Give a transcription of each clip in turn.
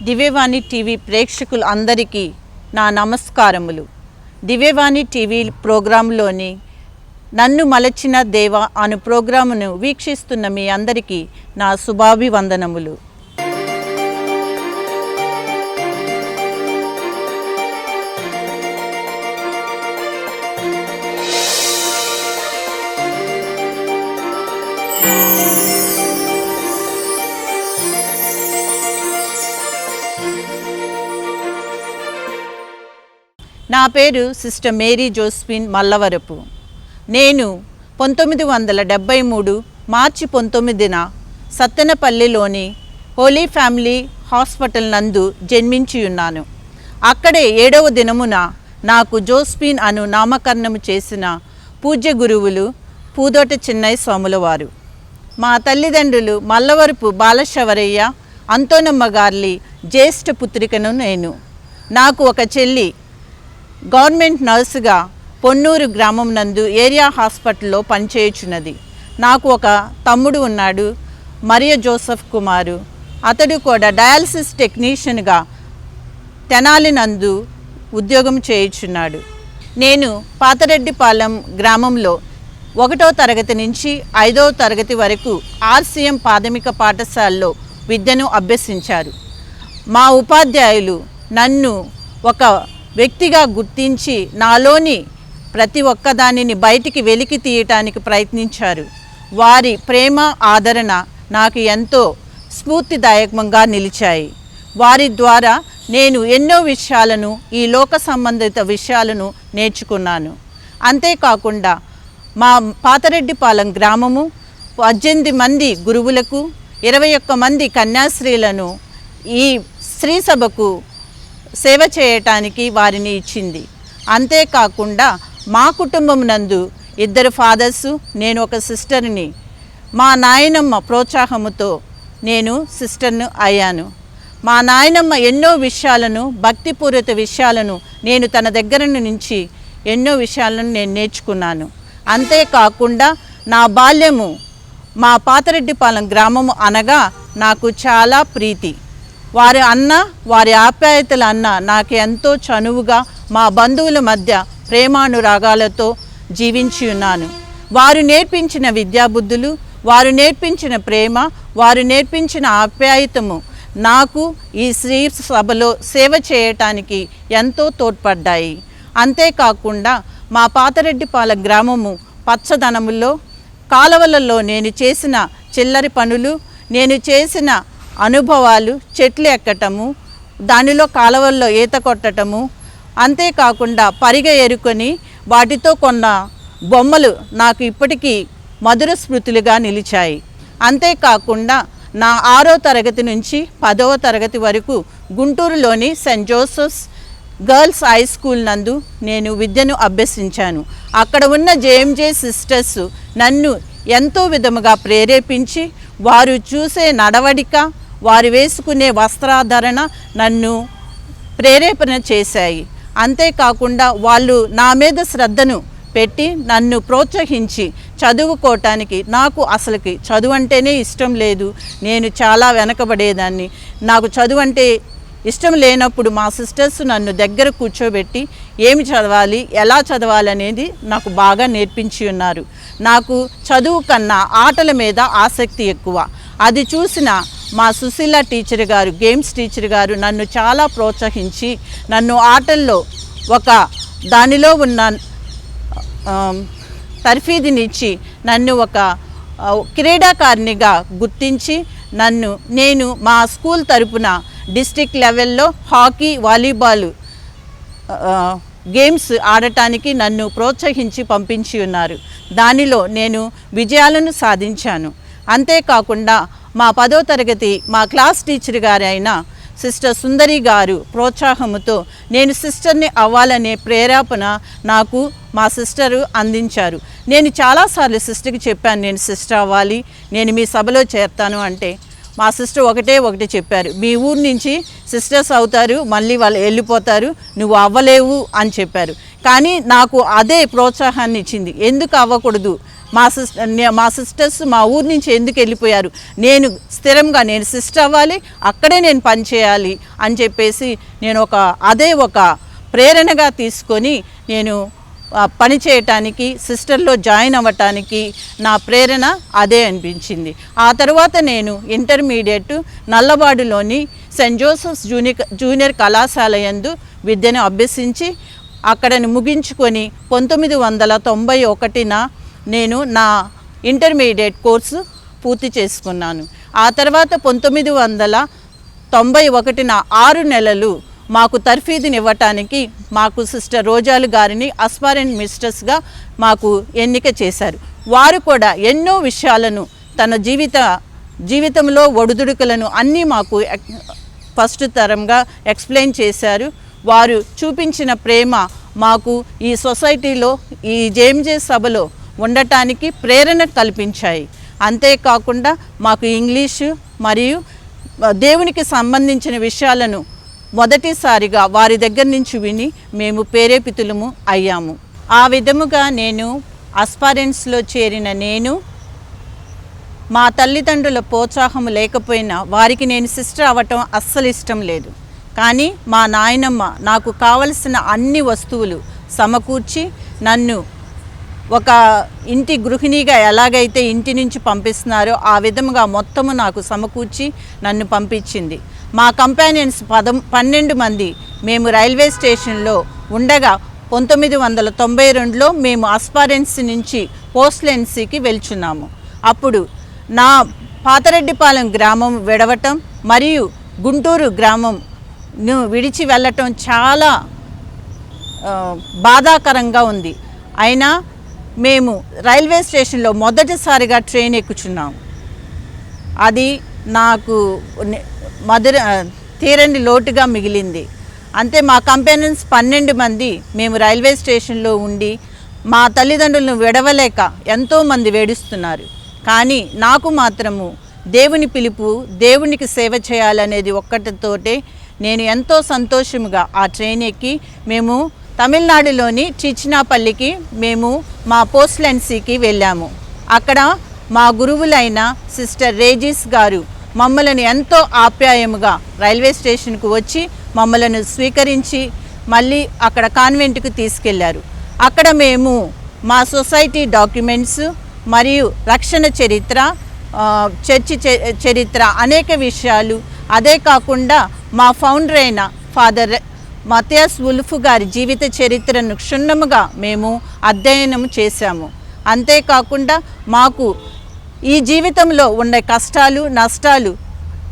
దివ్యవాణి TV ప్రేక్షకులు అందరికీ నా నమస్కారములు. దివ్యవాణి టీవీ ప్రోగ్రాంలోని నన్ను మలచిన దేవ అను ప్రోగ్రామును వీక్షిస్తున్న మీ అందరికీ నా శుభాభివందనములు. నా పేరు సిస్టర్ మేరీ జోస్ఫిన్ మల్లవరపు. నేను 1973 మార్చి 19న సత్తెనపల్లిలోని హోలీ ఫ్యామిలీ హాస్పిటల్ నందు జన్మించి ఉన్నాను. అక్కడే 7వ దినమున నాకు జోస్ఫిన్ అను నామకరణము చేసిన పూజ్య గురువులు పూదోట చిన్నయ్య స్వాముల వారు. మా తల్లిదండ్రులు మల్లవరపు బాలశవరయ్య అంతోనమ్మ గారి జ్యేష్ఠ పుత్రికను నేను. నాకు ఒక చెల్లి గవర్నమెంట్ నర్సుగా పొన్నూరు గ్రామం నందు ఏరియా హాస్పిటల్లో పనిచేయుచున్నది. నాకు ఒక తమ్ముడు ఉన్నాడు, మరియ జోసెఫ్ కుమారు. అతడు కూడా డయాలసిస్ టెక్నీషియన్గా తెనాలి నందు ఉద్యోగం చేయుచున్నాడు. నేను పాతరెడ్డిపాలెం గ్రామంలో 1వ తరగతి నుంచి 5వ తరగతి వరకు RCM ప్రాథమిక పాఠశాలలో విద్యను అభ్యసించారు. మా ఉపాధ్యాయులు నన్ను ఒక వ్యక్తిగా గుర్తించి నాలోని ప్రతి ఒక్కదానిని బయటికి వెలికి తీయటానికి ప్రయత్నించారు. వారి ప్రేమ ఆదరణ నాకు ఎంతో స్ఫూర్తిదాయకంగా నిలిచాయి. వారి ద్వారా నేను ఎన్నో విషయాలను, ఈ లోక సంబంధిత విషయాలను నేర్చుకున్నాను. అంతేకాకుండా మా పాతరెడ్డిపాలెం గ్రామము 18 మంది గురువులకు 21 మంది కన్యాశ్రీలను ఈ స్త్రీ సభకు సేవ చేయటానికి వారిని ఇచ్చింది. అంతేకాకుండా మా కుటుంబం నందు 2 ఫాదర్సు, నేను ఒక సిస్టర్ని. మా నాయనమ్మ ప్రోత్సాహముతో నేను సిస్టర్ను అయ్యాను. మా నాయనమ్మ ఎన్నో విషయాలను, భక్తిపూరిత విషయాలను నేను తన దగ్గర నుంచి ఎన్నో విషయాలను నేను నేర్చుకున్నాను. అంతేకాకుండా నా బాల్యము మా పాతరెడ్డిపాలెం గ్రామము అనగా నాకు చాలా ప్రీతి. వారి అన్న, వారి ఆప్యాయతల అన్న నాకు ఎంతో చనువుగా మా బంధువుల మధ్య ప్రేమానురాగాలతో జీవించి ఉన్నాను. వారు నేర్పించిన విద్యాబుద్ధులు, వారు నేర్పించిన ప్రేమ, వారు నేర్పించిన ఆప్యాయతము నాకు ఈ శ్రీ సభలో సేవ చేయటానికి ఎంతో తోడ్పడ్డాయి. అంతేకాకుండా మా పాతరెడ్డిపాలెం గ్రామము పచ్చదనములో, కాలువలలో నేను చేసిన చిల్లరి పనులు, నేను చేసిన అనుభవాలు, చెట్లు ఎక్కటము, దానిలో కాలువల్లో ఈత కొట్టటము, అంతేకాకుండా పరిగ ఎరుకొని వాటితో కొన్న బొమ్మలు నాకు ఇప్పటికీ మధుర స్మృతులుగా నిలిచాయి. అంతేకాకుండా నా 6వ తరగతి నుంచి 10వ తరగతి వరకు గుంటూరులోని Saint Joseph's girls high school నందు నేను విద్యను అభ్యసించాను. అక్కడ ఉన్న JMJ సిస్టర్స్ నన్ను ఎంతో విధముగా ప్రేరేపించి, వారు చూసే నడవడిక, వారు వేసుకునే వస్త్రాధరణ నన్ను ప్రేరేపణ చేశాయి. అంతేకాకుండా వాళ్ళు నా మీద శ్రద్ధను పెట్టి నన్ను ప్రోత్సహించి చదువుకోవటానికి, నాకు అసలుకి చదువు అంటేనే ఇష్టం లేదు. నేను చాలా వెనకబడేదాన్ని. నాకు చదువు అంటే ఇష్టం లేనప్పుడు మా సిస్టర్స్ నన్ను దగ్గర కూర్చోబెట్టి ఏమి చదవాలి, ఎలా చదవాలి అనేది నాకు బాగా నేర్పించి ఉన్నారు. నాకు చదువు కన్నా ఆటల మీద ఆసక్తి ఎక్కువ. అది చూసిన మా సుశీల టీచర్ గారు, గేమ్స్ టీచర్ గారు నన్ను చాలా ప్రోత్సహించి నన్ను ఆటల్లో ఒక దానిలో ఉన్న తర్ఫీదునిచ్చి నన్ను ఒక క్రీడాకారిణిగా గుర్తించి నేను మా స్కూల్ తరపున డిస్ట్రిక్ట్ లెవెల్లో హాకీ, వాలీబాల్ గేమ్స్ ఆడటానికి నన్ను ప్రోత్సహించి పంపించి ఉన్నారు. దానిలో నేను విజయాలను సాధించాను. అంతేకాకుండా మా 10వ తరగతి మా క్లాస్ టీచర్ గారైన సిస్టర్ సుందరి గారు ప్రోత్సాహముతో నేను సిస్టర్ని అవ్వాలనే ప్రేరేపణ నాకు మా సిస్టరు అందించారు. నేను చాలాసార్లు సిస్టర్కి చెప్పాను, నేను సిస్టర్ అవ్వాలి, నేను మీ సభలో చేరతాను అంటే మా సిస్టర్ ఒకటే చెప్పారు, మీ ఊరు నుంచి సిస్టర్స్ అవుతారు, మళ్ళీ వాళ్ళు వెళ్ళిపోతారు, నువ్వు అవ్వలేవు అని చెప్పారు. కానీ నాకు అదే ప్రోత్సాహాన్ని ఇచ్చింది. ఎందుకు అవ్వకూడదు, మా సిస్టర్స్ మా ఊరు నుంచి ఎందుకు వెళ్ళిపోయారు, నేను స్థిరంగా నేను సిస్టర్ అవ్వాలి, అక్కడే నేను పనిచేయాలి అని చెప్పేసి నేను అదే ఒక ప్రేరణగా తీసుకొని నేను పని చేయటానికి సిస్టర్లో జాయిన్ అవ్వటానికి నా ప్రేరణ అదే అనిపించింది. ఆ తర్వాత నేను ఇంటర్మీడియట్ నల్లబాడులోని సెయింట్ జోసెఫ్స్ జూనియర్ కళాశాల యందు విద్యను అభ్యసించి అక్కడని ముగించుకొని 1991 నేను నా ఇంటర్మీడియట్ కోర్సు పూర్తి చేసుకున్నాను. ఆ తర్వాత 1991 6 నెలలు మాకు తర్ఫీదుని ఇవ్వటానికి మాకు సిస్టర్ రోజాలు గారిని అస్పారెంట్ మిస్టర్స్గా మాకు ఎన్నిక చేశారు. వారు కూడా ఎన్నో విషయాలను తన జీవితంలో ఒడిదుడుకులను అన్నీ మాకు ఫస్ట్ తరంగా ఎక్స్ప్లెయిన్ చేశారు. వారు చూపించిన ప్రేమ మాకు ఈ సొసైటీలో ఈ జేఎంజే సభలో ఉండటానికి ప్రేరణ కల్పించాయి. అంతేకాకుండా మాకు ఇంగ్లీషు మరియు దేవునికి సంబంధించిన విషయాలను మొదటిసారిగా వారి దగ్గర నుంచి విని మేము ప్రేరేపితులము అయ్యాము. ఆ విధముగా నేను అస్పారెంట్స్లో చేరిన నేను మా తల్లిదండ్రుల ప్రోత్సాహం లేకపోయినా వారికి నేను సిస్టర్ అవ్వటం అస్సలు ఇష్టం లేదు. కానీ మా నాయనమ్మ నాకు కావలసిన అన్ని వస్తువులు సమకూర్చి నన్ను ఒక ఇంటి గృహిణిగా ఎలాగైతే ఇంటి నుంచి పంపిస్తున్నారో ఆ విధముగా మొత్తము నాకు సమకూర్చి నన్ను పంపించింది. మా కంపానియన్స్ 12 మంది మేము రైల్వే స్టేషన్లో ఉండగా 1992లో మేము అస్పారెంట్స్ నుంచి పోస్ట్లెన్సీకి వెళ్చున్నాము. అప్పుడు నా పాతరెడ్డిపాలెం గ్రామం విడవటం మరియు గుంటూరు గ్రామంను విడిచి వెళ్ళటం చాలా బాధాకరంగా ఉంది. అయినా మేము రైల్వే స్టేషన్లో మొదటిసారిగా ట్రైన్ ఎక్కుచున్నాము. అది నాకు తీరని లోటుగా మిగిలింది. అంతే మా కంపానియన్స్ 12 మంది మేము రైల్వే స్టేషన్లో ఉండి మా తల్లిదండ్రులను విడవలేక ఎంతోమంది వేడుస్తున్నారు. కానీ నాకు మాత్రము దేవుని పిలుపు, దేవునికి సేవ చేయాలనేది ఒక్కటితోటే నేను ఎంతో సంతోషముగా ఆ ట్రైన్ ఎక్కి మేము తమిళనాడులోని చిచ్చినాపల్లికి మేము మా పోస్ట్లెన్సీకి వెళ్ళాము. అక్కడ మా గురువులైన సిస్టర్ రేజిస్ గారు మమ్మలను ఎంతో ఆప్యాయముగా రైల్వే స్టేషన్కు వచ్చి మమ్మలను స్వీకరించి మళ్ళీ అక్కడ కాన్వెంట్కు తీసుకెళ్లారు. అక్కడ మేము మా సొసైటీ డాక్యుమెంట్స్ మరియు రక్షణ చరిత్ర, చర్చి చరిత్ర అనేక విషయాలు, అదే కాకుండా మా ఫౌండర్ అయిన ఫాదర్ మతియాస్ వుల్ఫ్ గారి జీవిత చరిత్రను క్షుణ్ణముగా మేము అధ్యయనం చేశాము. అంతేకాకుండా మాకు ఈ జీవితంలో ఉండే కష్టాలు నష్టాలు,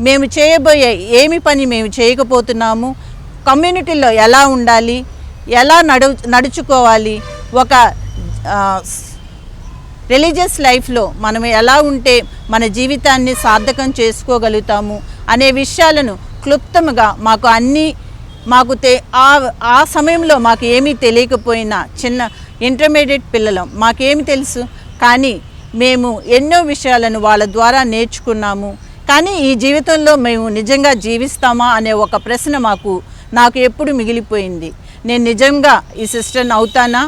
మేము చేయబోయే ఏమి పని మేము చేయకపోతున్నాము, కమ్యూనిటీలో ఎలా ఉండాలి, ఎలా నడుచుకోవాలి, ఒక రిలీజియస్ లైఫ్లో మనం ఎలా ఉంటే మన జీవితాన్ని సార్థకం చేసుకోగలుగుతాము అనే విషయాలను క్లుప్తంగా మాకు ఆ సమయంలో మాకు ఏమీ తెలియకపోయినా చిన్న ఇంటర్మీడియట్ పిల్లలం, మాకేమి తెలుసు. కానీ మేము ఎన్నో విషయాలను వాళ్ళ ద్వారా నేర్చుకున్నాము. కానీ ఈ జీవితంలో మేము నిజంగా జీవిస్తామా అనే ఒక ప్రశ్న నాకు ఎప్పుడు మిగిలిపోయింది. నేను నిజంగా ఈ సిస్టర్ని అవుతానా?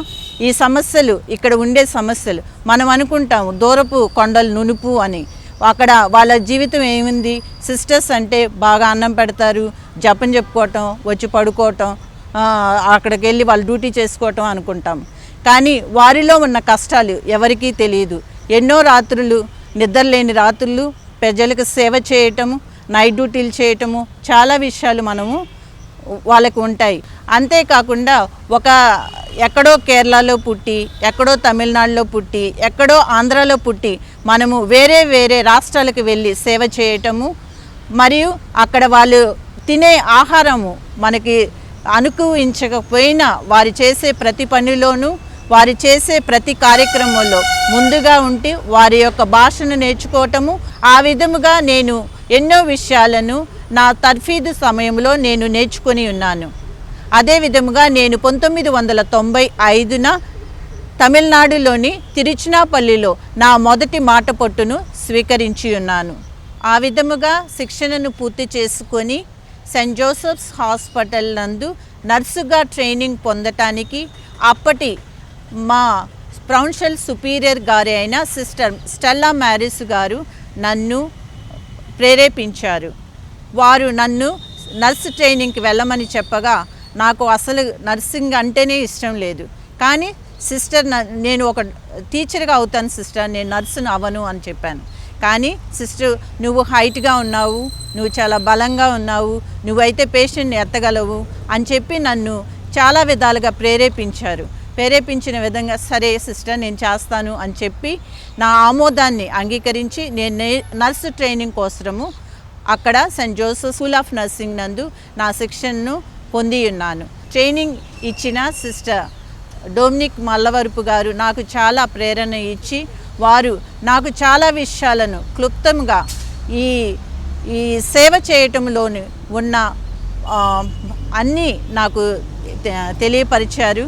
ఈ సమస్యలు, ఇక్కడ ఉండే సమస్యలు మనం అనుకుంటాము దూరపు కొండలు నునుపు అని. అక్కడ వాళ్ళ జీవితం ఏముంది? సిస్టర్స్ అంటే బాగా అన్నం పెడతారు, జపం చెప్పుకోవటం, వచ్చి పడుకోవటం, అక్కడికి వెళ్ళి వాళ్ళు డ్యూటీ చేసుకోవటం అనుకుంటాం. కానీ వారిలో ఉన్న కష్టాలు ఎవరికీ తెలియదు. ఎన్నో రాత్రులు, నిద్రలేని రాత్రులు, ప్రజలకు సేవ చేయటము, నైట్ డ్యూటీలు చేయటము, చాలా విషయాలు వాళ్ళకు ఉంటాయి. అంతేకాకుండా ఎక్కడో కేరళలో పుట్టి, ఎక్కడో తమిళనాడులో పుట్టి, ఎక్కడో ఆంధ్రాలో పుట్టి మనము వేరే వేరే రాష్ట్రాలకు వెళ్ళి సేవ చేయటము, మరియు అక్కడ వాళ్ళు తినే ఆహారము మనకి అనుకూలించకపోయినా వారు చేసే ప్రతి పనిలోనూ, వారు చేసే ప్రతి కార్యక్రమంలో ముందుగా ఉండి వారి యొక్క భాషను నేర్చుకోవటము. ఆ విధముగా నేను ఎన్నో విషయాలను నా తర్ఫీదు సమయంలో నేను నేర్చుకొని ఉన్నాను. అదే విధముగా నేను 1995న తమిళనాడులోని తిరుచినాపల్లిలో నా మొదటి మాట పట్టును స్వీకరించి ఉన్నాను. ఆ విధముగా శిక్షణను పూర్తి చేసుకొని సెయింట్ జోసెఫ్స్ హాస్పిటల్ నందు నర్సుగా ట్రైనింగ్ పొందటానికి అప్పటి మా ప్రొవిన్షియల్ సుపీరియర్ గారి అయిన సిస్టర్ స్టెల్లా మ్యారిస్ గారు నన్ను ప్రేరేపించారు. వారు నన్ను నర్స్ ట్రైనింగ్కి వెళ్ళమని చెప్పగా నాకు అసలు నర్సింగ్ అంటేనే ఇష్టం లేదు. కానీ సిస్టర్ నేను ఒక టీచర్గా అవుతాను సిస్టర్, నేను నర్సును అవ్వను అని చెప్పాను. కానీ సిస్టర్ నువ్వు హైట్గా ఉన్నావు, నువ్వు చాలా బలంగా ఉన్నావు, నువ్వైతే పేషెంట్ని ఎత్తగలవు అని చెప్పి నన్ను చాలా విధాలుగా ప్రేరేపించిన విధంగా సరే సిస్టర్ నేను చేస్తాను అని చెప్పి నా ఆమోదాన్ని అంగీకరించి నేను నర్సు ట్రైనింగ్ కోసము అక్కడ Saint Joseph school of nursing నందు నా శిక్షణను పొంది ఉన్నాను. ట్రైనింగ్ ఇచ్చిన సిస్టర్ డొమినిక్ మల్లవరపు గారు నాకు చాలా ప్రేరణ ఇచ్చి వారు నాకు చాలా విషయాలను క్లుప్తంగా ఈ సేవ చేయటంలోని ఉన్న అన్నీ నాకు తెలియపరిచారు.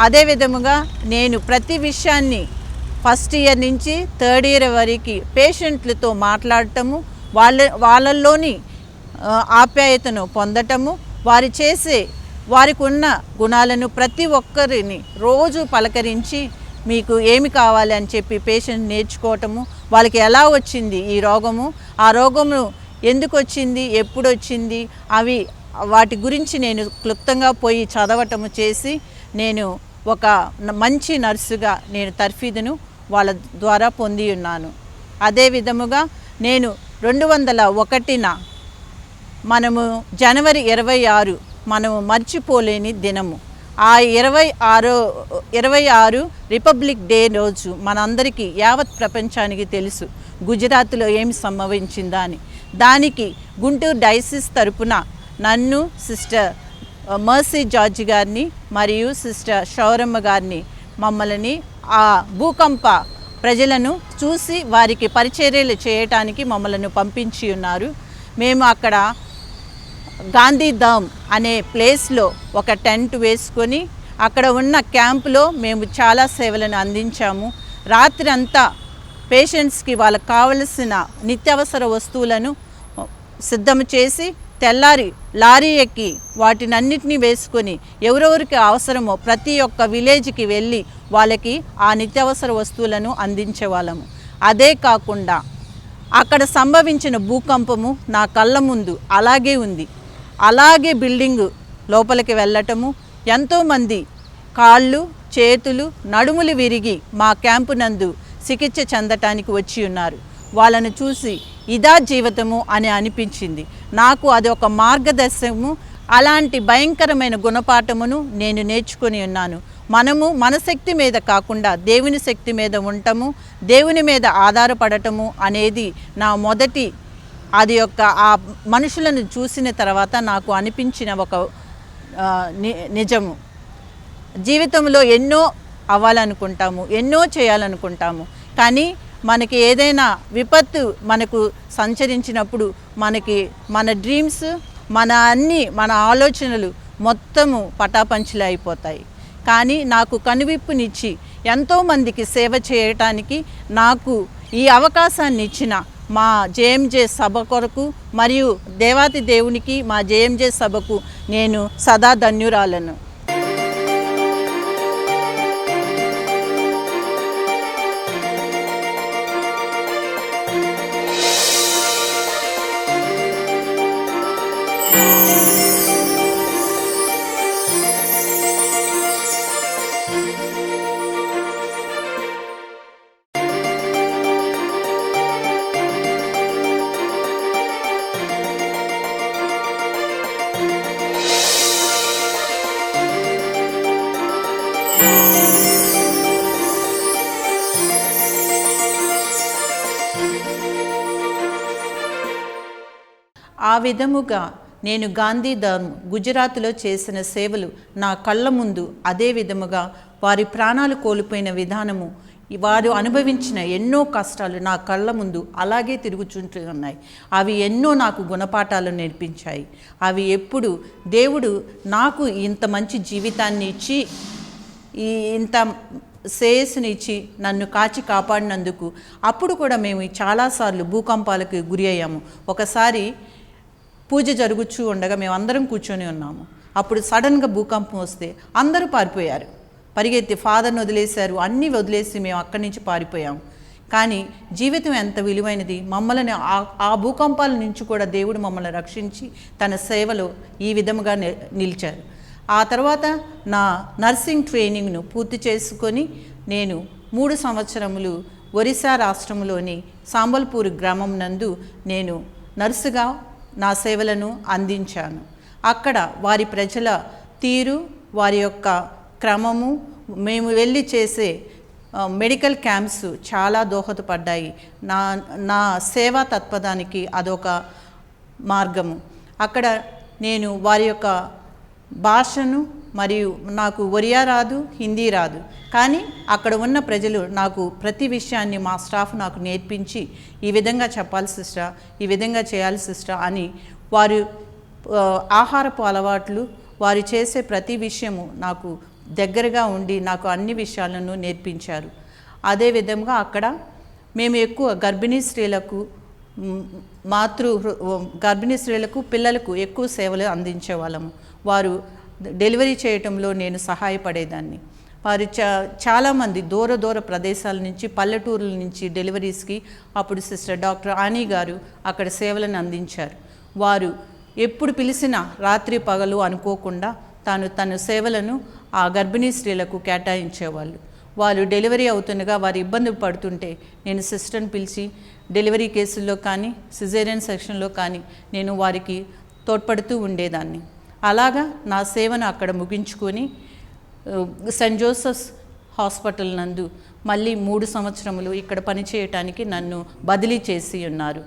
అదే విధముగా నేను ప్రతి విషయాన్ని ఫస్ట్ ఇయర్ నుంచి థర్డ్ ఇయర్ వరకు పేషెంట్లతో మాట్లాడటము, వాళ్ళల్లోని ఆప్యాయతను పొందటము, వారికి ఉన్న గుణాలను ప్రతి ఒక్కరిని రోజు పలకరించి మీకు ఏమి కావాలి అని చెప్పి పేషెంట్ నేర్చుకోవటము, వాళ్ళకి ఎలా వచ్చింది ఈ రోగము, ఆ రోగము ఎందుకు వచ్చింది, ఎప్పుడు వచ్చింది, వాటి గురించి నేను క్లుప్తంగా పోయి చదవటము చేసి నేను ఒక మంచి నర్సుగా నేను తర్ఫీదును వాళ్ళ ద్వారా పొంది ఉన్నాను. అదే విధముగా నేను 2001 మనము జనవరి 26 మనము మర్చిపోలేని దినము. ఆ 26 రిపబ్లిక్ డే రోజు మనందరికీ యావత్ ప్రపంచానికి తెలుసు గుజరాత్లో ఏమి సంభవించిందా అని. దానికి గుంటూరు డైసిస్ తరపున నన్ను సిస్టర్ మర్సీ జార్జ్ గారిని మరియు సిస్టర్ షౌరమ్మ గారిని మమ్మల్ని ఆ భూకంప ప్రజలను చూసి వారికి పరిచర్యలు చేయటానికి మమ్మల్ని పంపించి ఉన్నారు. మేము అక్కడ గాంధీధామ్ అనే ప్లేస్లో ఒక టెంట్ వేసుకొని అక్కడ ఉన్న క్యాంపులో మేము చాలా సేవలను అందించాము. రాత్రి అంతా పేషెంట్స్కి వాళ్ళకు కావలసిన నిత్యావసర వస్తువులను సిద్ధం చేసి తెల్లారి లారీ ఎక్కి వాటినన్నిటినీ వేసుకొని ఎవరెవరికి అవసరమో ప్రతి ఒక్క విలేజ్కి వెళ్ళి వాళ్ళకి ఆ నిత్యావసర వస్తువులను అందించేవాళ్ళము. అదే కాకుండా అక్కడ సంభవించిన భూకంపము నా కళ్ళ ముందు అలాగే ఉంది. అలాగే బిల్డింగు లోపలికి వెళ్ళటము, ఎంతోమంది కాళ్ళు చేతులు నడుములు విరిగి మా క్యాంపు నందు చికిత్స చెందటానికి వచ్చి ఉన్నారు. వాళ్ళను చూసి ఇదా జీవితము అని అనిపించింది నాకు. అది ఒక మార్గదర్శకము. అలాంటి భయంకరమైన గుణపాఠమును నేను నేర్చుకొని ఉన్నాను. మనము మన శక్తి మీద కాకుండా దేవుని శక్తి మీద ఉండటము, దేవుని మీద ఆధారపడటము అనేది నా మొదటి ఆ మనుషులను చూసిన తర్వాత నాకు అనిపించిన ఒక నిజము. జీవితంలో ఎన్నో అవ్వాలనుకుంటాము, ఎన్నో చేయాలనుకుంటాము. కానీ మనకి ఏదైనా విపత్తు మనకు సంచరించినప్పుడు మన డ్రీమ్స్ మన ఆలోచనలు మొత్తము పటాపంచలే అయిపోతాయి. కానీ నాకు కనువిప్పునిచ్చి ఎంతోమందికి సేవ చేయటానికి నాకు ఈ అవకాశాన్ని ఇచ్చిన మా జేఎంజే సభ కొరకు మరియు దేవాతి దేవునికి మా జేఎంజే సభకు నేను సదా ధన్యురాలను. ఆ విధముగా నేను గాంధీధామ్ గుజరాత్లో చేసిన సేవలు నా కళ్ళ ముందు అదే విధముగా వారి ప్రాణాలు కోల్పోయిన విధానము, వారు అనుభవించిన ఎన్నో కష్టాలు నా కళ్ళ ముందు అలాగే తిరుగుచుంటూ ఉన్నాయి. అవి ఎన్నో నాకు గుణపాఠాలు నేర్పించాయి. అవి ఎప్పుడు దేవుడు నాకు ఇంత మంచి జీవితాన్ని ఇచ్చి ఇంత శ్రేయస్సునిచ్చి నన్ను కాచి కాపాడినందుకు. అప్పుడు కూడా మేము చాలాసార్లు భూకంపాలకు గురి అయ్యాము. ఒకసారి పూజ జరుగుతూ ఉండగా మేము అందరం కూర్చొని ఉన్నాము. అప్పుడు సడన్గా భూకంపం వస్తే అందరూ పారిపోయారు. పరిగెత్తి ఫాదర్ని వదిలేశారు, అన్నీ వదిలేసి మేము అక్కడి నుంచి పారిపోయాం. కానీ జీవితం ఎంత విలువైనది. మమ్మల్ని ఆ భూకంపాల నుంచి కూడా దేవుడు మమ్మల్ని రక్షించి తన సేవలో ఈ విధముగా నిలిచారు. ఆ తర్వాత నా నర్సింగ్ ట్రైనింగ్ను పూర్తి చేసుకొని నేను 3 సంవత్సరములు ఒరిస్సా రాష్ట్రంలోని సాంబల్పూర్ గ్రామం నందు నేను నర్సుగా నా సేవలను అందించాను. అక్కడ వారి ప్రజల తీరు, వారి యొక్క క్రమము, మేము వెళ్ళి చేసే మెడికల్ క్యాంప్స్ చాలా దోహదపడ్డాయి. నా సేవా తత్పదానికి అదొక మార్గము. అక్కడ నేను వారి యొక్క భాషను, మరియు నాకు ఒరియా రాదు, హిందీ రాదు, కానీ అక్కడ ఉన్న ప్రజలు నాకు ప్రతి విషయాన్ని మా స్టాఫ్ నాకు నేర్పించి ఈ విధంగా చెప్పాలి సిస్టర్, ఈ విధంగా చేయాలి సిస్టర్ అని వారు ఆహారపు అలవాట్లు, వారు చేసే ప్రతి విషయము నాకు దగ్గరగా ఉండి నాకు అన్ని విషయాలను నేర్పించారు. అదేవిధంగా అక్కడ మేము ఎక్కువ గర్భిణీ స్త్రీలకు పిల్లలకు ఎక్కువ సేవలు అందించేవాళ్ళము. వారు డెలివరీ చేయటంలో నేను సహాయపడేదాన్ని. వారు చాలామంది దూర ప్రదేశాల నుంచి, పల్లెటూరుల నుంచి డెలివరీస్కి అప్పుడు సిస్టర్ డాక్టర్ ఆనీ గారు అక్కడ సేవలను అందించారు. వారు ఎప్పుడు పిలిచినా రాత్రి పగలు అనుకోకుండా తన సేవలను ఆ గర్భిణీ స్త్రీలకు కేటాయించేవాళ్ళు. వాళ్ళు డెలివరీ అవుతుండగా వారు ఇబ్బంది పడుతుంటే నేను సిస్టర్ని పిలిచి డెలివరీ కేసుల్లో కానీ, సిజేరియన్ సెక్షన్లో కానీ నేను వారికి తోడ్పడుతూ ఉండేదాన్ని. అలాగా నా సేవను అక్కడ ముగించుకొని సెయింట్ జోసెఫ్స్ హాస్పిటల్ నందు మళ్ళీ 3 సంవత్సరములు ఇక్కడ పనిచేయటానికి నన్ను బదిలీ చేసి ఉన్నారు.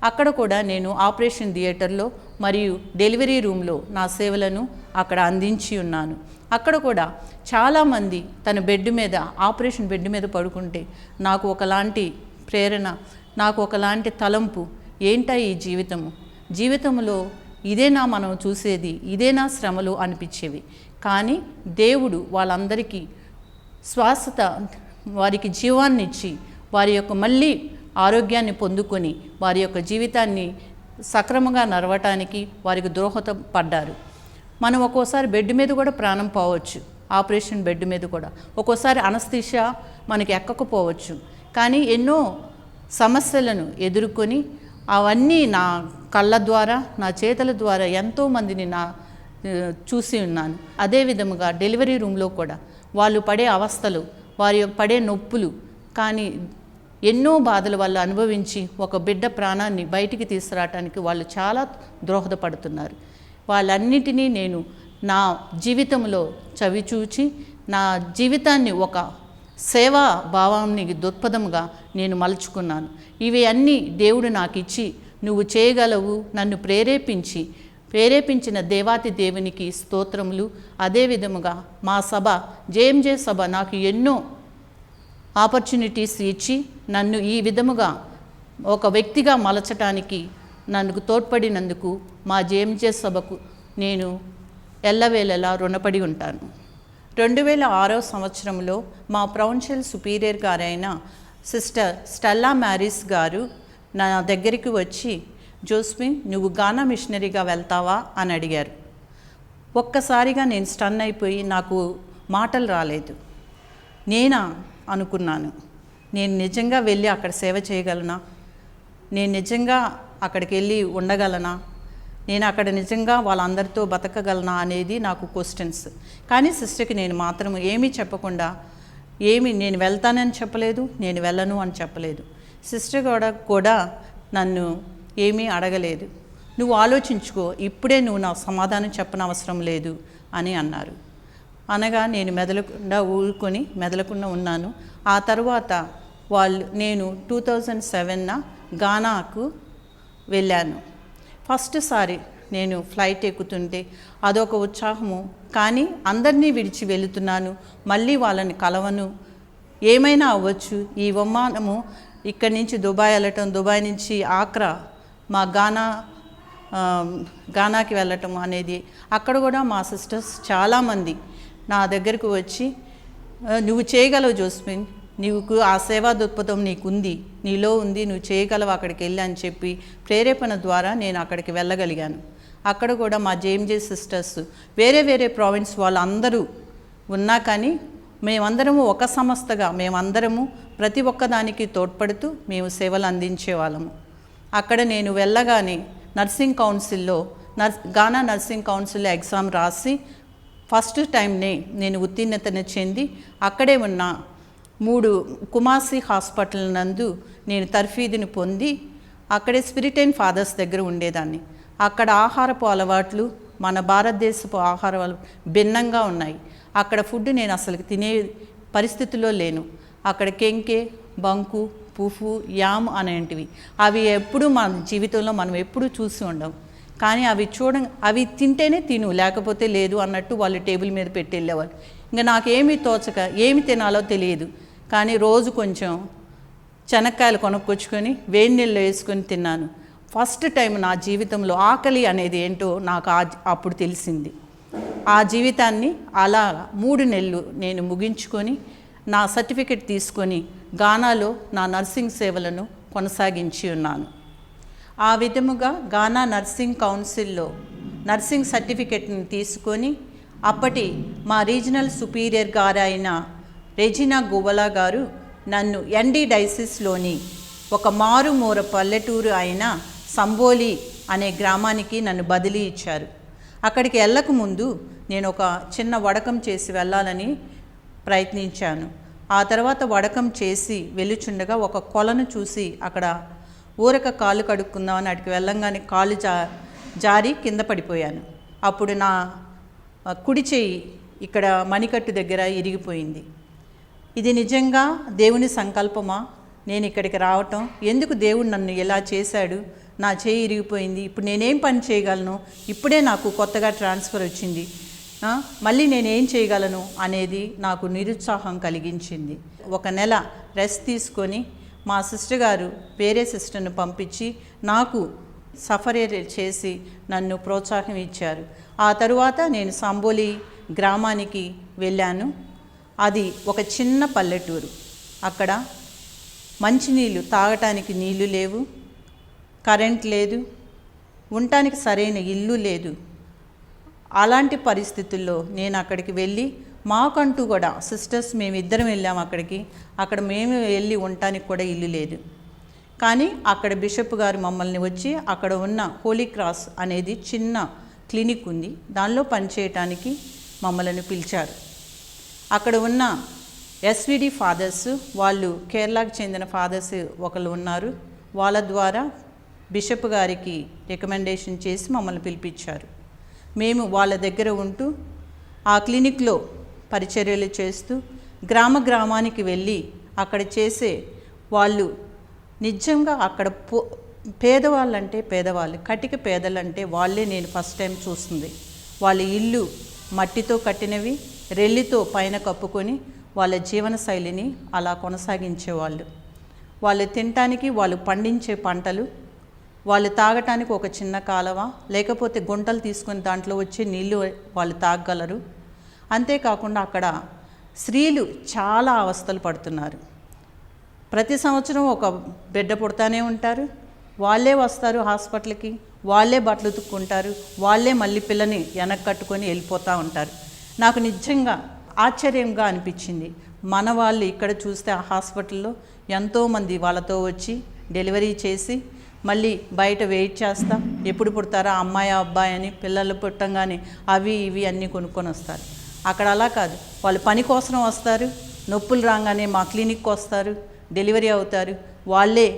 అక్కడ కూడా నేను ఆపరేషన్ థియేటర్లో మరియు డెలివరీ రూమ్లో నా సేవలను అక్కడ అందించి ఉన్నాను. అక్కడ కూడా చాలామంది తన బెడ్ మీద, ఆపరేషన్ బెడ్ మీద పడుకుంటే నాకు ఒకలాంటి ప్రేరణ, నాకు ఒకలాంటి తలంపు, ఏంటా ఈ జీవితంలో ఇదేనా మనం చూసేది, ఇదేనా శ్రమలు అనిపించేవి. కానీ దేవుడు వాళ్ళందరికీ శ్వాసత, వారికి జీవాన్నిచ్చి వారి యొక్క మళ్ళీ ఆరోగ్యాన్ని పొందుకొని వారి యొక్క జీవితాన్ని సక్రమంగా నడవటానికి వారికి దోహదపడ్డారు. మనం ఒక్కోసారి బెడ్ మీద కూడా ప్రాణం పోవచ్చు, ఆపరేషన్ బెడ్ మీద కూడా ఒక్కోసారి అనస్థీషియా మనకి ఎక్కకపోవచ్చు. కానీ ఎన్నో సమస్యలను ఎదుర్కొని అవన్నీ నా కళ్ళ ద్వారా, నా చేతుల ద్వారా ఎంతోమందిని చూసి ఉన్నాను. అదే విధముగా డెలివరీ రూమ్లో కూడా వాళ్ళు పడే అవస్థలు, వారి పడే నొప్పులు, కానీ ఎన్నో బాధలు వాళ్ళు అనుభవించి ఒక బిడ్డ ప్రాణాన్ని బయటికి తీసుకురావటానికి వాళ్ళు చాలా దోహదపడుతున్నారు. వాళ్ళన్నిటినీ నేను నా జీవితంలో చవిచూచి నా జీవితాన్ని ఒక సేవా భావాన్ని దృక్పథంగా నేను మలుచుకున్నాను. ఇవి అన్నీ దేవుడు నాకు ఇచ్చి నువ్వు చేయగలవు, నన్ను ప్రేరేపించిన దేవాతి దేవునికి స్తోత్రములు. అదే విధముగా మా సభ, జేఎంజే సభ నాకు ఎన్నో ఆపర్చునిటీస్ ఇచ్చి నన్ను ఈ విధముగా ఒక వ్యక్తిగా మలచటానికి నన్ను తోడ్పడినందుకు మా జేఎంజే సభకు నేను ఎల్లవేళలా రుణపడి ఉంటాను. 2006 సంవత్సరంలో మా ప్రొవిన్షియల్ సుపీరియర్ గారైన సిస్టర్ స్టెల్లా మ్యారీస్ గారు నా దగ్గరికి వచ్చి, జోస్పిన్ నువ్వు గానా మిషనరీగా వెళ్తావా అని అడిగారు. ఒక్కసారిగా నేను స్టన్ అయిపోయి నాకు మాటలు రాలేదు. నేనా అనుకున్నాను, నేను నిజంగా వెళ్ళి అక్కడ సేవ చేయగలనా, నేను నిజంగా అక్కడికి వెళ్ళి ఉండగలనా, నేను అక్కడ నిజంగా వాళ్ళందరితో బతకగలనా అనేది నాకు క్వశ్చన్స్. కానీ సిస్టర్కి నేను మాత్రం ఏమీ చెప్పకుండా, నేను వెళ్తానని చెప్పలేదు, నేను వెళ్ళను అని చెప్పలేదు. సిస్టర్ కూడా నన్ను ఏమీ అడగలేదు. నువ్వు ఆలోచించుకో, ఇప్పుడే నువ్వు నా సమాధానం చెప్పనవసరం లేదు అని అన్నారు. అనగా నేను మెదలకుండా ఉన్నాను. ఆ తర్వాత నేను 2007 గానాకు వెళ్ళాను. ఫస్ట్ సారి నేను ఫ్లైట్ ఎక్కుతుంటే అదొక ఉత్సాహము. కానీ అందరినీ విడిచి వెళుతున్నాను, మళ్ళీ వాళ్ళని కలవను, ఏమైనా అవ్వచ్చు. ఈ విమానము ఇక్కడి నుంచి దుబాయ్ వెళ్ళటం, దుబాయ్ నుంచి ఆక్రా మా గానాకి వెళ్ళటం అనేది, అక్కడ కూడా మా సిస్టర్స్ చాలామంది నా దగ్గరకు వచ్చి, నువ్వు చేయగలవు జోస్పిన్, నీకు ఆ సేవా దృక్పథం నీకుంది, నీలో ఉంది, నువ్వు చేయగలవు, అక్కడికి వెళ్ళి అని చెప్పి ప్రేరేపణ ద్వారా నేను అక్కడికి వెళ్ళగలిగాను. అక్కడ కూడా మా జేఎంజే సిస్టర్స్, వేరే ప్రావిన్స్ వాళ్ళందరూ ఉన్నా కానీ మేమందరము ఒక సంస్థగా మేమందరము ప్రతి ఒక్కదానికి తోడ్పడుతూ మేము సేవలు అందించే వాళ్ళము. అక్కడ నేను వెళ్ళగానే నర్సింగ్ కౌన్సిల్లో గానా నర్సింగ్ కౌన్సిల్లో ఎగ్జామ్ రాసి ఫస్ట్ టైంనే నేను ఉత్తీర్ణతను చెంది అక్కడే ఉన్న 3 కుమాసి హాస్పిటల్ నందు నేను తర్ఫీదుని పొంది అక్కడే స్పిరిటైన్ ఫాదర్స్ దగ్గర ఉండేదాన్ని. అక్కడ ఆహారపు అలవాట్లు మన భారతదేశపు ఆహారాలు భిన్నంగా ఉన్నాయి. అక్కడ ఫుడ్ నేను అసలు తినే పరిస్థితిలో లేను. అక్కడ కెంకే, బంకు, పుఫు, యామ్ అనేటివి అవి ఎప్పుడు మన జీవితంలో మనం ఎప్పుడు చూసి ఉండం. కానీ అవి తింటేనే తిను, లేకపోతే లేదు అన్నట్టు వాళ్ళు టేబుల్ మీద పెట్టి వెళ్ళేవాళ్ళు. ఇంకా నాకేమీ తోచక ఏమి తినాలో తెలియదు. కానీ రోజు కొంచెం శనక్కాయలు కొనుక్కొచ్చుకొని వేడి నీళ్ళు వేసుకొని తిన్నాను. ఫస్ట్ టైం నా జీవితంలో ఆకలి అనేది ఏంటో నాకు అప్పుడు తెలిసింది. ఆ జీవితాన్ని అలా 3 నెలలు నేను ముగించుకొని నా సర్టిఫికెట్ తీసుకొని గానాలో నా నర్సింగ్ సేవలను కొనసాగించి ఉన్నాను. ఆ విధముగా గానా నర్సింగ్ కౌన్సిల్లో నర్సింగ్ సర్టిఫికెట్ని తీసుకొని అప్పటి మా రీజనల్ సుపీరియర్ గారు అయిన రెజినా గువలా గారు నన్ను ఎన్డి డైసిస్లోని ఒక మారుమూర పల్లెటూరు అయిన సంబోలి అనే గ్రామానికి నన్ను బదిలీ ఇచ్చారు. అక్కడికి వెళ్ళక ముందు నేను ఒక చిన్న వడకం చేసి వెళ్ళాలని ప్రయత్నించాను. ఆ తర్వాత వడకం చేసి వెళ్ళుచుండగా ఒక కొలను చూసి అక్కడ ఊరక కాళ్ళు కడుక్కుందామని అక్కడికి వెళ్ళంగానే కాళ్ళు జారి కింద పడిపోయాను. అప్పుడు నా కుడి చెయ్యి ఇక్కడ మణికట్టు దగ్గర ఇరిగిపోయింది. ఇది నిజంగా దేవుని సంకల్పమా నేను ఇక్కడికి రావటం? ఎందుకు దేవుడు నన్ను ఎలా చేశాడు? నా చేయి ఇరిగిపోయింది, ఇప్పుడు నేనేం పని చేయగలను? ఇప్పుడే నాకు కొత్తగా ట్రాన్స్ఫర్ వచ్చింది, మళ్ళీ నేనేం చేయగలను అనేది నాకు నిరుత్సాహం కలిగించింది. 1 నెల రెస్ట్ తీసుకొని మా సిస్టర్ గారు వేరే సిస్టర్ను పంపించి నాకు సఫర్ చేసి నన్ను ప్రోత్సాహం ఇచ్చారు. ఆ తరువాత నేను సంబోలి గ్రామానికి వెళ్ళాను. అది ఒక చిన్న పల్లెటూరు. అక్కడ మంచినీళ్ళు తాగటానికి నీళ్లు లేవు, కరెంట్ లేదు, ఉండటానికి సరైన ఇల్లు లేదు. అలాంటి పరిస్థితుల్లో నేను అక్కడికి వెళ్ళి మాకంటూ కూడా సిస్టర్స్ మేమిద్దరం వెళ్ళాము అక్కడికి. అక్కడ మేము వెళ్ళి ఉండటానికి కూడా ఇల్లు లేదు. కానీ అక్కడ బిషప్ గారు మమ్మల్ని వచ్చి అక్కడ ఉన్న హోలీ క్రాస్ అనేది చిన్న క్లినిక్ ఉంది, దానిలో పనిచేయటానికి మమ్మల్ని పిలిచారు. అక్కడ ఉన్న ఎస్విడి ఫాదర్స్, వాళ్ళు కేరళకు చెందిన ఫాదర్స్ ఒకళ్ళు ఉన్నారు. వాళ్ళ ద్వారా బిషప్ గారికి రికమెండేషన్ చేసి మమ్మల్ని పిలిపించారు. మేము వాళ్ళ దగ్గర ఉంటూ ఆ క్లినిక్లో పరిచర్యలు చేస్తూ గ్రామానికి వెళ్ళి అక్కడ చేసే వాళ్ళు నిజంగా అక్కడ పేదవాళ్ళంటే పేదవాళ్ళు, కటిక పేదలంటే వాళ్ళే నేను ఫస్ట్ టైం చూస్తుంది. వాళ్ళ ఇల్లు మట్టితో కట్టినవి, రెల్లితో పైన కప్పుకొని వాళ్ళ జీవన శైలిని అలా కొనసాగించేవాళ్ళు. వాళ్ళు తినటానికి వాళ్ళు పండించే పంటలు, వాళ్ళు తాగటానికి ఒక చిన్న కాలువ, లేకపోతే గుంటలు తీసుకొని దాంట్లో వచ్చే నీళ్లు వాళ్ళు తాగగలరు. అంతేకాకుండా అక్కడ స్త్రీలు చాలా అవస్థలు పడుతున్నారు. ప్రతి సంవత్సరం ఒక బిడ్డ పుడతానే ఉంటారు, వాళ్ళే వస్తారు హాస్పిటల్కి, వాళ్ళే బట్టలు ఉతుక్కుంటారు, వాళ్ళే మళ్ళీ పిల్లని వెనక్కి కట్టుకొని వెళ్ళిపోతూ ఉంటారు. నాకు నిజంగా ఆశ్చర్యంగా అనిపించింది. మన వాళ్ళు ఇక్కడ చూస్తే ఆ హాస్పిటల్లో ఎంతోమంది వాళ్ళతో వచ్చి డెలివరీ చేసి మళ్ళీ బయట వెయిట్ చేస్తా, ఎప్పుడు పుడతారా అమ్మాయి అబ్బాయి అని, పిల్లలు పుట్టంగానే అవి ఇవి అన్నీ కొనుక్కొని వస్తారు. అక్కడ అలా కాదు, వాళ్ళు పని కోసం వస్తారు, నొప్పులు రాగానే మా క్లినిక్కి వస్తారు, డెలివరీ అవుతారు, వాళ్ళే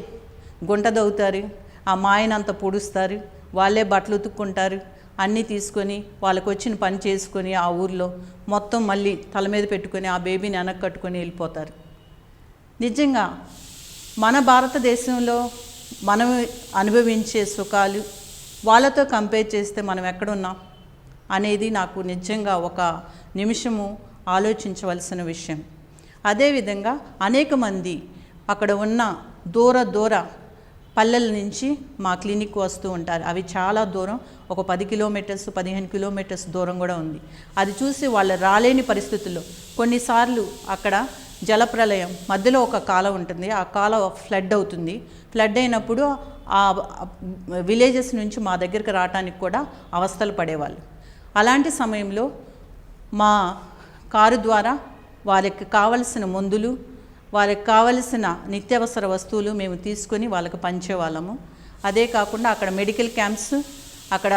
గుంట దవ్వుతారు, ఆ మాయనంత పొడుస్తారు, వాళ్ళే బట్టలు ఉతుక్కుంటారు, అన్నీ తీసుకొని వాళ్ళకు వచ్చిన పని చేసుకొని ఆ ఊర్లో మొత్తం మళ్ళీ తల మీద పెట్టుకొని ఆ బేబీని వెనక్కి కట్టుకొని వెళ్ళిపోతారు. నిజంగా మన భారతదేశంలో మనం అనుభవించే సుఖాలు వాళ్ళతో కంపేర్ చేస్తే మనం ఎక్కడున్నాం అనేది నాకు నిజంగా ఒక నిమిషము ఆలోచించవలసిన విషయం. అదేవిధంగా అనేక మంది అక్కడ ఉన్న దూర పల్లెల నుంచి మా క్లినిక్ వస్తూ ఉంటారు. అవి చాలా దూరం, ఒక 10 కిలోమీటర్స్ 15 కిలోమీటర్స్ దూరం కూడా ఉంది. అది చూసి వాళ్ళు రాలేని పరిస్థితుల్లో కొన్నిసార్లు అక్కడ జలప్రలయం మధ్యలో ఒక కాలువ ఉంటుంది, ఆ కాలువ ఫ్లడ్ అవుతుంది. ఫ్లడ్ అయినప్పుడు ఆ విలేజెస్ నుంచి మా దగ్గరికి రావడానికి కూడా అవస్థలు పడేవాళ్ళు. అలాంటి సమయంలో మా కారు ద్వారా వారికి కావలసిన మందులు, వారికి కావలసిన నిత్యావసర వస్తువులు మేము తీసుకొని వాళ్ళకి పంచేవాళ్ళము. అదే కాకుండా అక్కడ మెడికల్ క్యాంప్స్, అక్కడ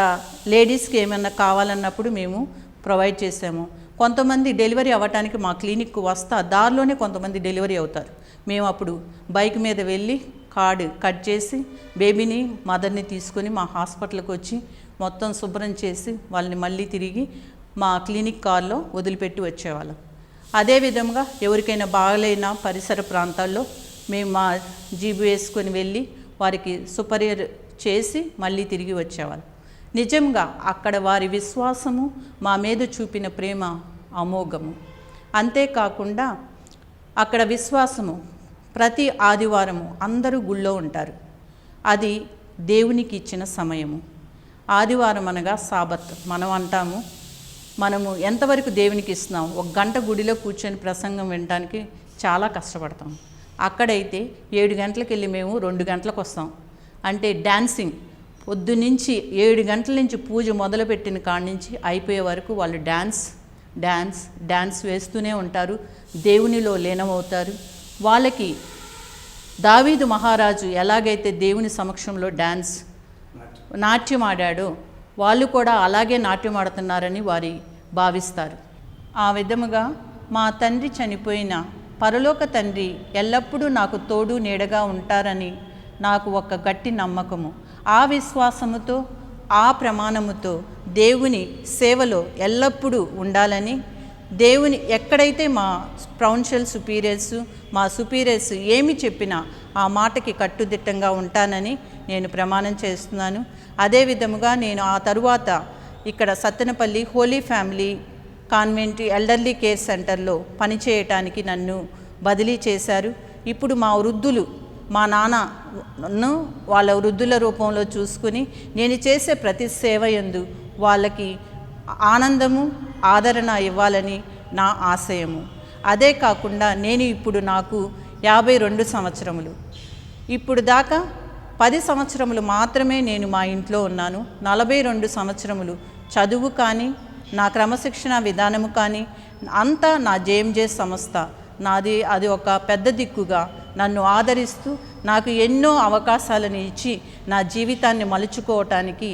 లేడీస్కి ఏమైనా కావాలన్నప్పుడు మేము ప్రొవైడ్ చేసాము. కొంతమంది డెలివరీ అవ్వటానికి మా క్లినిక్కు వస్తా దారిలోనే కొంతమంది డెలివరీ అవుతారు. మేము అప్పుడు బైక్ మీద వెళ్ళి కార్డు కట్ చేసి బేబీని, మదర్ని తీసుకొని మా హాస్పిటల్కి వచ్చి మొత్తం శుభ్రం చేసి వాళ్ళని మళ్ళీ తిరిగి మా క్లినిక్ కార్లో వదిలిపెట్టి వచ్చేవాళ్ళం. అదేవిధంగా ఎవరికైనా బాగలేన పరిసర ప్రాంతాల్లో మేము మా జీబు వేసుకొని వెళ్ళి వారికి సుపరియర్ చేసి మళ్ళీ తిరిగి వచ్చేవాళ్ళం. నిజంగా అక్కడ వారి విశ్వాసము మా మీద చూపిన ప్రేమ అమోఘము. అంతేకాకుండా అక్కడ విశ్వాసము ప్రతి ఆదివారము అందరూ గుళ్ళో ఉంటారు. అది దేవునికి ఇచ్చిన సమయము. ఆదివారం అనగా సాబత్ మనం అంటాము. మనము ఎంతవరకు దేవునికి ఇస్తున్నాం? 1 గంట గుడిలో కూర్చొని ప్రసంగం వినడానికి చాలా కష్టపడతాం. అక్కడైతే 7 గంటలకు వెళ్ళి మేము 2 గంటలకు వస్తాం. అంటే డ్యాన్సింగ్ పొద్దునుంచి 7 గంటల నుంచి పూజ మొదలుపెట్టిన కాడి నుంచి అయిపోయే వరకు వాళ్ళు డ్యాన్స్ వేస్తూనే ఉంటారు. దేవునిలో లీనమవుతారు. వాళ్ళకి దావీదు మహారాజు ఎలాగైతే దేవుని సమక్షంలో నాట్యం ఆడాడో వాళ్ళు కూడా అలాగే నాట్యం ఆడుతున్నారని వారి భావిస్తారు. ఆ విధముగా మా తండ్రి చనిపోయిన పరలోక తండ్రి ఎల్లప్పుడూ నాకు తోడు నీడగా ఉంటారని నాకు ఒక గట్టి నమ్మకము. ఆ విశ్వాసముతో, ఆ ప్రమాణముతో దేవుని సేవలో ఎల్లప్పుడూ ఉండాలని, దేవుని ఎక్కడైతే మా ప్రౌన్షియల్ సుపీరియర్స్, మా సుపీరియర్స్ ఏమి చెప్పినా ఆ మాటకి కట్టుదిట్టంగా ఉంటానని నేను ప్రమాణం చేస్తున్నాను. అదే విధముగా నేను ఆ తరువాత ఇక్కడ Sattenapalli holy family convent elderly care సెంటర్లో పనిచేయటానికి నన్ను బదిలీ చేశారు. ఇప్పుడు మా వృద్ధులు, మా నాన్నను వాళ్ళ వృద్ధుల రూపంలో చూసుకుని నేను చేసే ప్రతి సేవ యందు వాళ్ళకి ఆనందము, ఆదరణ ఇవ్వాలని నా ఆశయము. అదే కాకుండా నేను ఇప్పుడు నాకు 52 సంవత్సరములు. ఇప్పుడు దాకా 10 సంవత్సరములు మాత్రమే నేను మా ఇంట్లో ఉన్నాను. 42 సంవత్సరములు చదువు కానీ, నా క్రమశిక్షణ విధానము కానీ అంతా నా జేఎంజే సంస్థ నాది. అది ఒక పెద్ద దిక్కుగా నన్ను ఆదరిస్తూ నాకు ఎన్నో అవకాశాలను ఇచ్చి నా జీవితాన్ని మలుచుకోవటానికి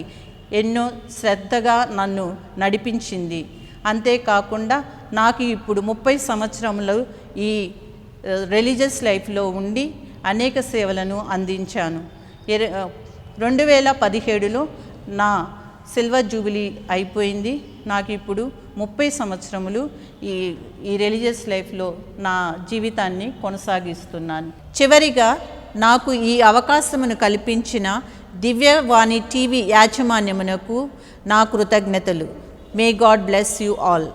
ఎన్నో శ్రద్ధగా నన్ను నడిపించింది. అంతేకాకుండా నాకు ఇప్పుడు 30 సంవత్సరములు ఈ రిలీజియస్ లైఫ్లో ఉండి అనేక సేవలను అందించాను. 2017లో నా సిల్వర్ జూబిలీ అయిపోయింది. నాకు ఇప్పుడు 30 సంవత్సరములు ఈ రిలీజియస్ లైఫ్లో నా జీవితాన్ని కొనసాగిస్తున్నాను. చివరిగా నాకు ఈ అవకాశమును కల్పించిన దివ్యవాణి టీవీ యాజమాన్యమునకు నా కృతజ్ఞతలు. May God bless you all.